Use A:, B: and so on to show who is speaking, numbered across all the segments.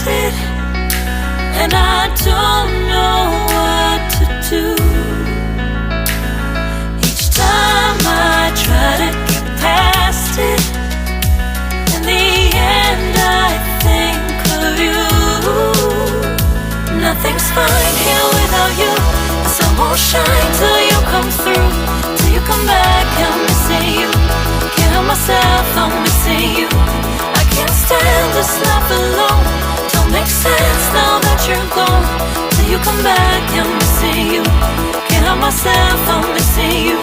A: distracted, and I don't know what to do. Each time I try to get past it, in the end I think of you. Nothing's fine here without you. The sun won't shine till you come through. Till you come back, I'm missing you. Can't help myself, I'm missing you. I can't stand this life alone. Don't make sense now that you're gone. Till you come back, I'm missing you. Can't help myself, I'm missing you.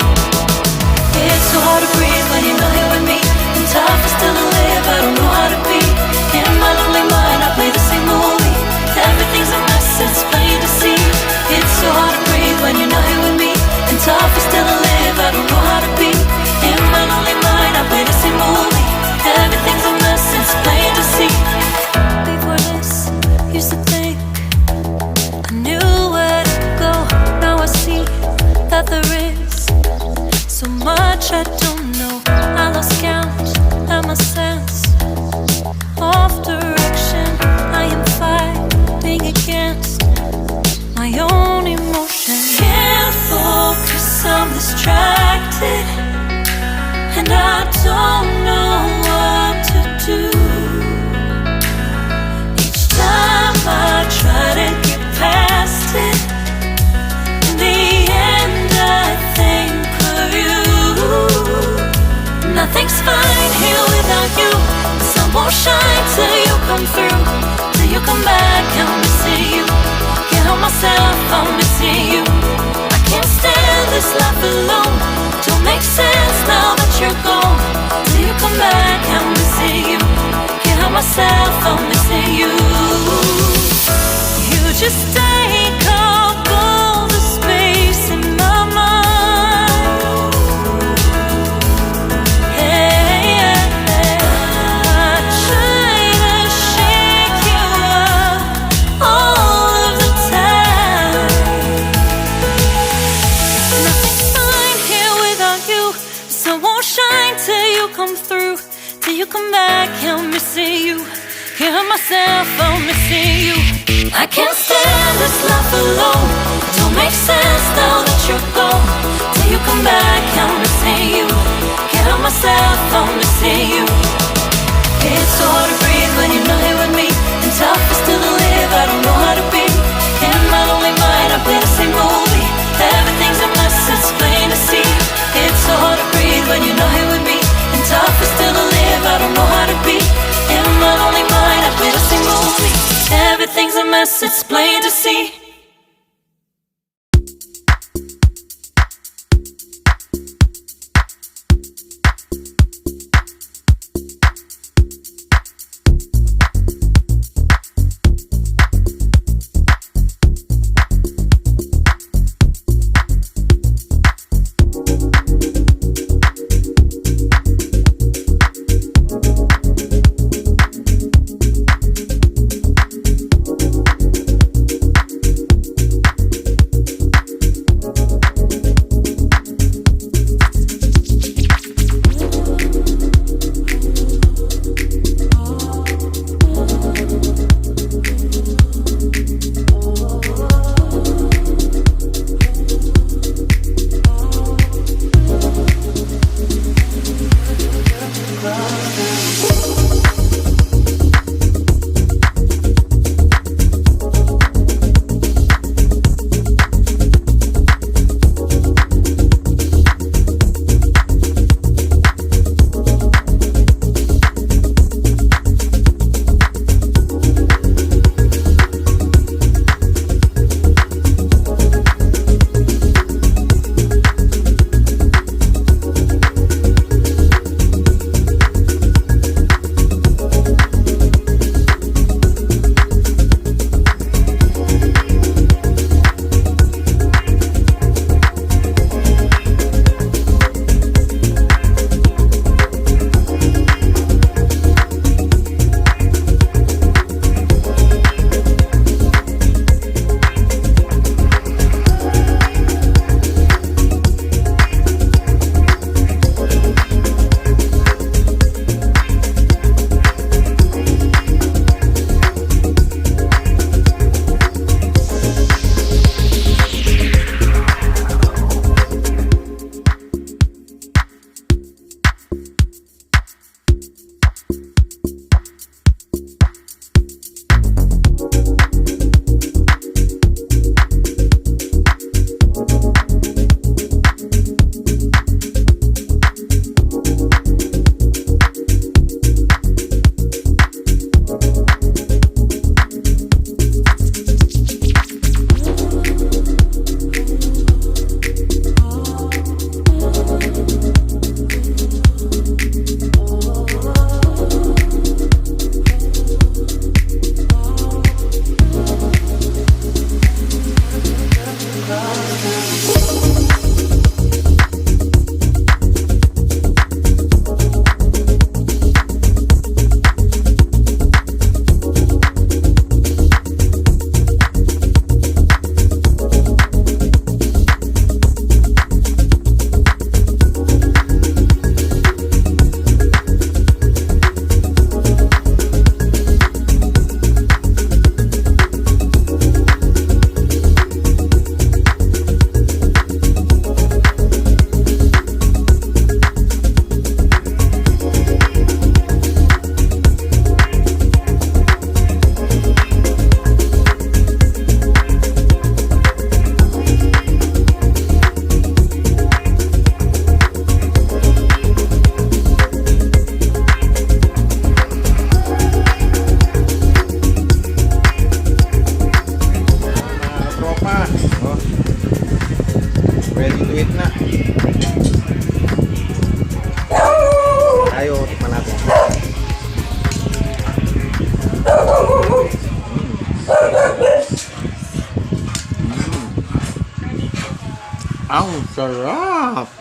A: It's so hard to breathe when you're not here with me. And tough is still to live, I don't know how to be. In my lonely mind, I play the same movie. Everything's a mess, it's plain to see. It's so hard to breathe when you're not here with me. And tough is still to live, I don't know how to be. In my lonely mind, I play the same movie. Everything's a mess, it's plain to see. Before this, used to think I knew where to go. Now I see that there is so much I don't know. I lost count and my sense of direction. I am fighting against my own emotion. Can't focus, I'm distracted, and I don't know what to do. Each time I try to get past it, in the end I think of you. Nothing's fine here without you. The sun won't shine till you come through. Till you come back, I'm missing you. Can't help myself, I'm missing you. I can't stand this life alone. Don't make sense now that you're gone. Till you come back, I'm missing you. Can't help myself, I'm missing you. You just take up all the space in my mind. Hey, I try to shake you up all of the time. Nothing's fine here without you. The sun won't shine till you come through. Till you come back, I'm missing you. Can't help myself, I'm missing you. I can't stand this life alone. Don't make sense now that you're gone. Till you come back, I'm missing you. Can't help myself, I'm missing you. It's so hard to breathe when you're not here with me. And tough is still to live, I don't know how to be. In my lonely mind, I play the same movie. Everything's a mess, it's plain to see. It's so hard to breathe when you're not here with me. And tough is still to live, I don't know how to be. In my lonely mind, I play the same movie. Everything's a mess, it's plain to see.
B: Ready to eat na. Tayo, tikman natin. Ang sarap!